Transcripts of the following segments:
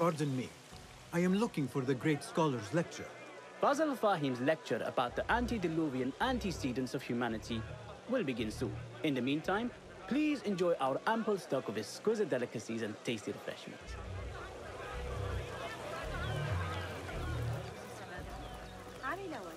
Pardon me. I am looking for the great scholar's lecture. Basil Fahim's lecture about the antediluvian antecedents of humanity will begin soon. In the meantime, please enjoy our ample stock of exquisite delicacies and tasty refreshments.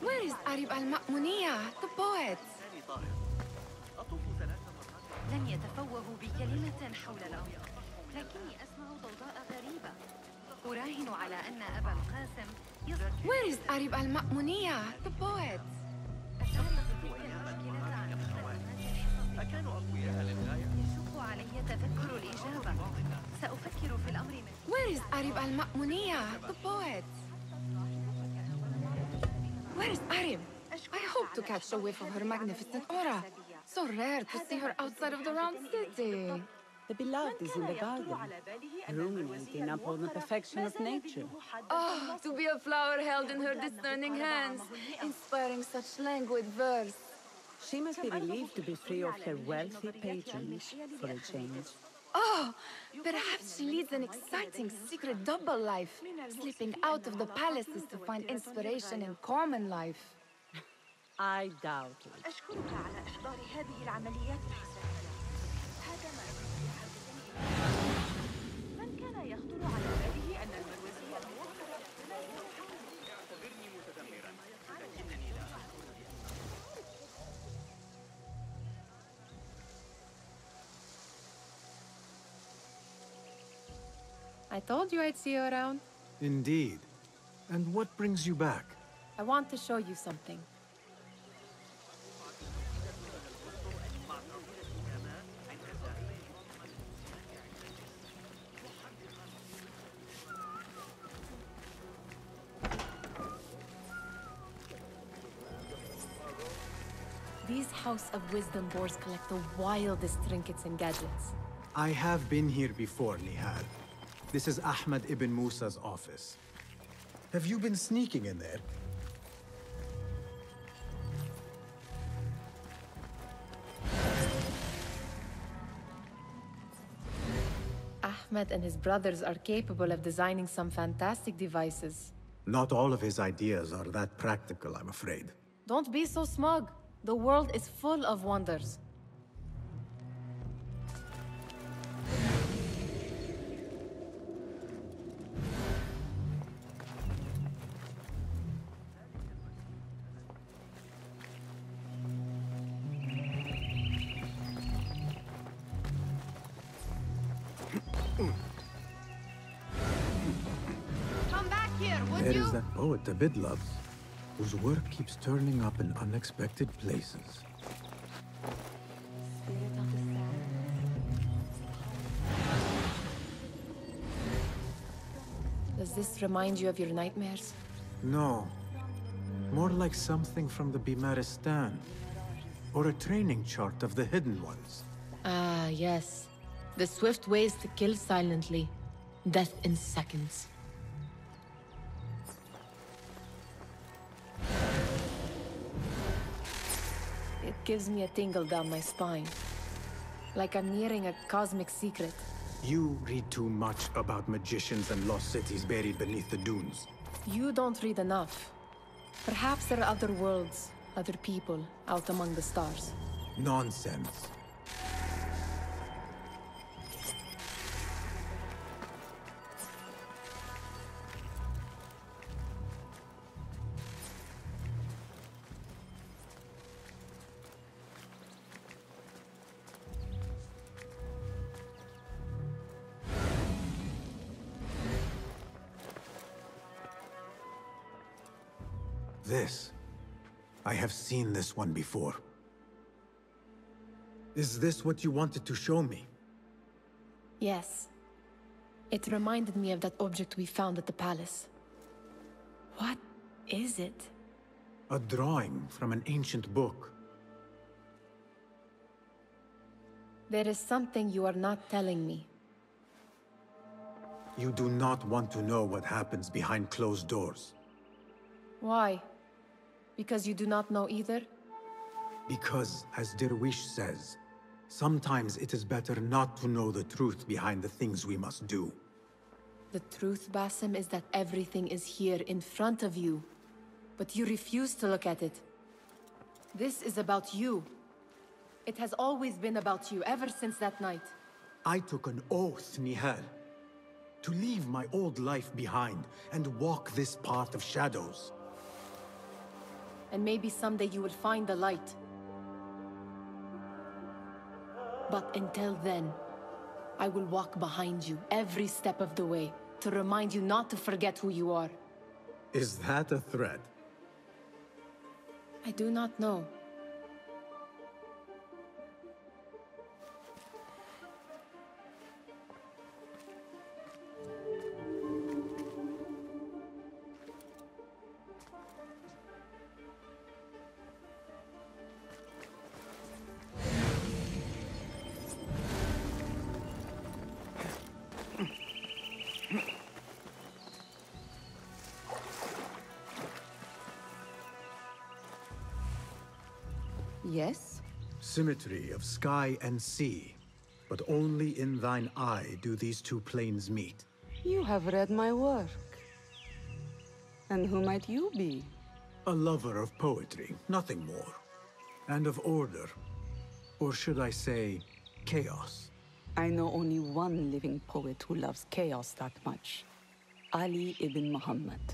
Where is Arib al-Ma'muniyah, the poet? لن يتفوهوا بكلمة حول الأمر، لكني أسمع ضوضاء غريبة. أراهن على أن أبا القاسم Where is Arib al-Ma'muniyah, the poet? يشق علي تفكر الإجابة. سأفكر في الأمر. Where is Arib al-Ma'muniyah, the poet? Where is Arib? I hope to catch a whiff of her magnificent aura. So rare to see her outside of the round city. The beloved is in the garden, ruminating upon the perfection of nature. Oh, to be a flower held in her discerning hands, inspiring such languid verse. She must be relieved to be free of her wealthy patrons for a change. Oh, perhaps she leads an exciting secret double life, slipping out of the palaces to find inspiration in common life. I doubt it. أشكرك على إحضار هذه العمليات الحسابية. هذا ما من كان يخطر على باله أن البروزية الموفرة اعتبرني متذمرا لكنني لا I told you I'd see you around. Indeed. And what brings you back? I want to show you something. These House of Wisdom boards collect the wildest trinkets and gadgets. I have been here before, Nihal. This is Ahmed ibn Musa's office. Have you been sneaking in there? Ahmed and his brothers are capable of designing some fantastic devices. Not all of his ideas are that practical, I'm afraid. Don't be so smug. The world is full of wonders. Come back here, would There you? is that poet Abid loves, whose work keeps turning up in unexpected places. Does this remind you of your nightmares? No. More like something from the Bimaristan. Or a training chart of the Hidden Ones. Ah, yes. The swift ways to kill silently. Death in seconds. It gives me a tingle down my spine. Like I'm nearing a cosmic secret. You read too much about magicians and lost cities buried beneath the dunes. You don't read enough. Perhaps there are other worlds, other people, out among the stars. Nonsense. This. I have seen this one before. Is this what you wanted to show me? Yes. It reminded me of that object we found at the palace. What is it? A drawing from an ancient book. There is something you are not telling me. You do not want to know what happens behind closed doors. Why? Because you do not know either? Because, as Derwish says, sometimes it is better not to know the truth behind the things we must do. The truth, Basim, is that everything is here in front of you. But you refuse to look at it. This is about you. It has always been about you, ever since that night. I took an oath, Nihal, to leave my old life behind and walk this path of shadows. And maybe someday you will find the light. But until then, I will walk behind you every step of the way to remind you not to forget who you are. Is that a threat? I do not know. Yes? Symmetry of sky and sea, but only in thine eye do these two planes meet. You have read my work. And who might you be? A lover of poetry, nothing more. And of order. Or should I say, chaos. I know only one living poet who loves chaos that much. Ali ibn Muhammad.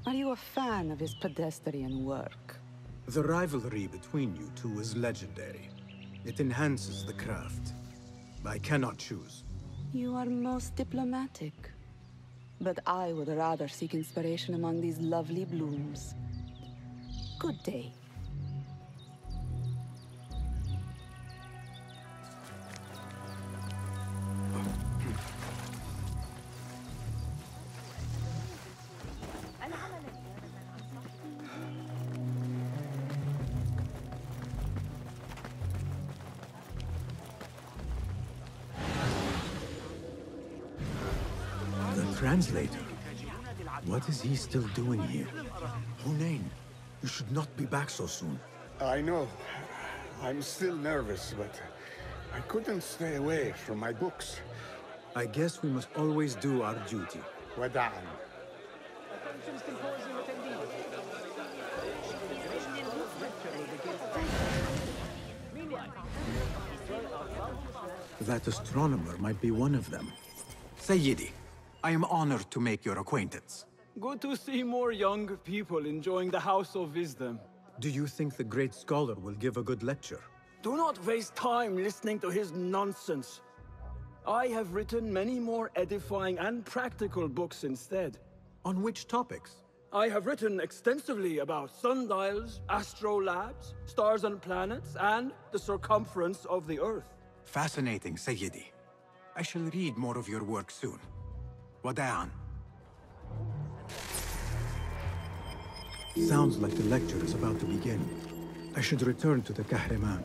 Are you a fan of his pedestrian work? The rivalry between you two is legendary. It enhances the craft. I cannot choose. You are most diplomatic. But I would rather seek inspiration among these lovely blooms. Good day. Translator? What is he still doing here? Hunain, you should not be back so soon. I know. I'm still nervous, but I couldn't stay away from my books. I guess we must always do our duty. Wada'an. That astronomer might be one of them. Sayyidi, I am honored to make your acquaintance. Good to see more young people enjoying the House of Wisdom. Do you think the great scholar will give a good lecture? Do not waste time listening to his nonsense. I have written many more edifying and practical books instead. On which topics? I have written extensively about sundials, astrolabes, stars and planets, and the circumference of the Earth. Fascinating, Sayyidi. I shall read more of your work soon. Wada'an. Sounds like the lecture is about to begin. I should return to the Kahraman.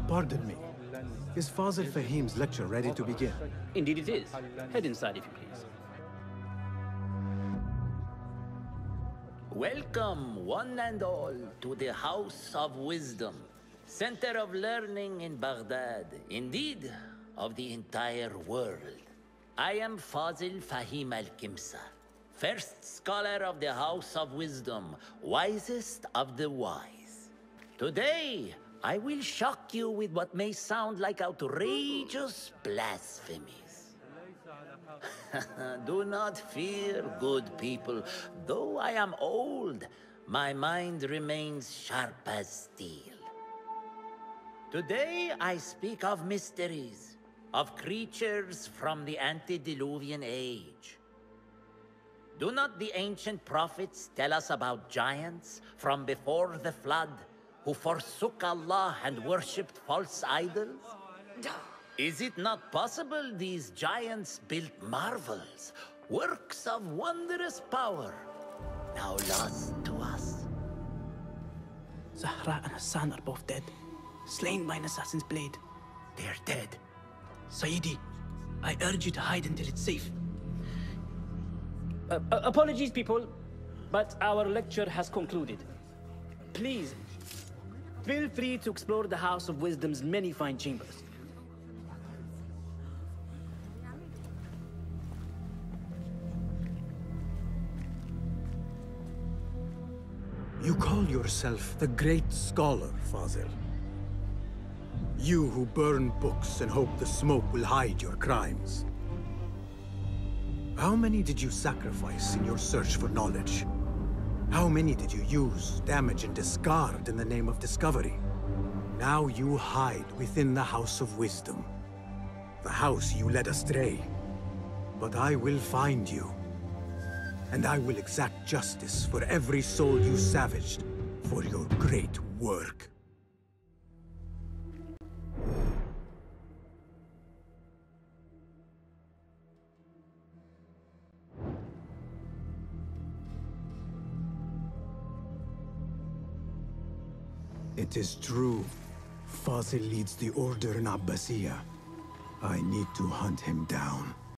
Pardon me. Is Fazil Fahim's lecture ready to begin? Indeed it is. Head inside if you please. Welcome, one and all, to the House of Wisdom, center of learning in Baghdad, indeed, of the entire world. I am Fazil Fahim al-Kimsa, first scholar of the House of Wisdom, wisest of the wise. Today, I will shock you with what may sound like outrageous blasphemies. Do not fear, good people. Though I am old, my mind remains sharp as steel. Today I speak of mysteries, of creatures from the antediluvian age. Do not the ancient prophets tell us about giants from before the flood who forsook Allah and worshipped false idols? Is it not possible these giants built marvels, works of wondrous power, now lost to us? Zahra and Hassan are both dead, slain by an assassin's blade. They're dead. Sayyidi, I urge you to hide until it's safe. Apologies, people, but our lecture has concluded. Please, feel free to explore the House of Wisdom's many fine chambers. You call yourself the great scholar, Fazil. You who burn books and hope the smoke will hide your crimes. How many did you sacrifice in your search for knowledge? How many did you use, damage, and discard in the name of discovery? Now you hide within the House of Wisdom. The house you led astray. But I will find you. And I will exact justice for every soul you savaged for your great work. It is true. Fazil leads the Order in Abbasiyah. I need to hunt him down.